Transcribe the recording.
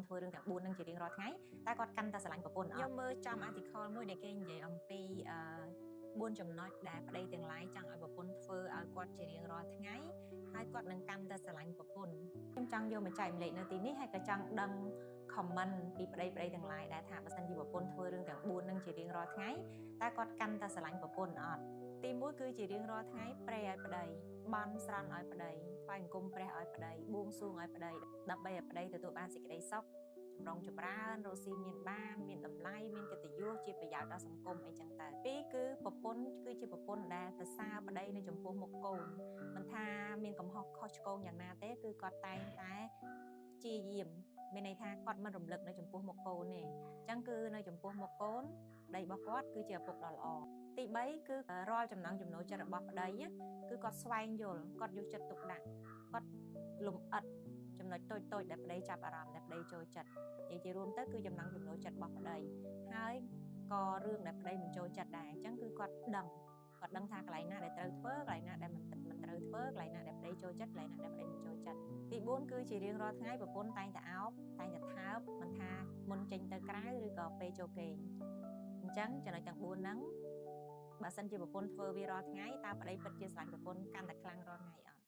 ន្ធធ្វើរឿងទាំង4នឹងជារៀងរាល់ថ្ងៃតែគាត់កាន់តែស្រឡាញ់ប្រពន្ធអត់ខ្ញុំមើលចំ article មួយដែលគេនិយាយអំពី4ចំណុចដែលប្តីទាំងឡាយចង់ឲ្យប្រពន្ធធ្វើឲ្យគាត់ជារៀងរាល់ថ្ងៃហើយគាត់នឹងកាន់តែស្រឡាញ់ប្រពន្ធខ្ញុំចង់យកមកចែកម្លែកនៅទីនេះហើយក៏ចង់ដឹង comment ពីប្តីទាំងឡាយដែលថាបើសិនជាប្រពន្ធធ្វើរឿងទាំង4នឹងជារៀងរាល់ថ្ងៃតែគាត់កាន់តែស្រឡាញ់ប្រពន្ធអត់ទី1គឺជារៀងរាល់ថ្ងៃប្រេឲ្យប្តីបន់ស្រន់ឲ្យប្តីថ្វាយអង្គមព្រះឲ្យប្តីបួងសួងឲ្យប្តីដើម្បីឲ្យប្តីទទួលបានសេចក្តីសុខចម្រុងចម្រើនរស់ស៊ីមានបានមានតម្លៃមានកិត្តិយសជាប្រយោជន៍ដល់សង្គមអីចឹងទៅពីរគឺប្រពន្ធគឺជាប្រពន្ធដែលទៅសារប្តីនៅចំពោះមុខកូនមិនថាមានកំហុសខុសឆ្គងយ៉ាងណាទេគឺគាត់តែងតែព្យាយាមមានន័យថាគាត់មិនរំលឹកនៅចំពោះមុខកូនទេអញ្ចឹងគឺនៅចំពោះមុខកូនប្តីរបស់គាត់គឺជាឪពុកដ៏ល្អទី3គឺរាល់ចំណង់ចំណូលចិត្តរបស់ប្តីគឺគាត់ស្វែងយល់គាត់យកចិត្តទុកដាក់គាត់លំអិតចំណុចតូចៗដែលប្តីចាប់អារម្មណ៍ដែលប្តីចូលចិត្តនិយាយជារួមទៅគឺចំណង់ចំណូលចិត្តរបស់ប្តីហើយក៏រឿងដែលប្តីមិនចូលចិត្តដែរអញ្ចឹងគឺគាត់ដឹងថាកន្លែងណាដែលត្រូវធ្វើកន្លែងណាដែលមិនត្រូវធ្វើកន្លែងណាដែលប្តីចូលចិត្តកន្លែងណាដែលប្តីមិនចូលចិត្តទី4គឺជារៀងរាល់ថ្ងៃប្រពន្ធតែងតែអោបតែងតែថើបមិនថាមុនចេញទៅក្រៅឬក៏ពេលចូលគេងអញ្ចឹងចំណុចទាំង4ហ្នឹងបើសិនជាប្រពន្ធធ្វើវារាល់ថ្ងៃតើប្តីពិតជាស្រឡាញ់ប្រពន្ធកាន់តែខ្លាំងរាល់ថ្ងៃអត់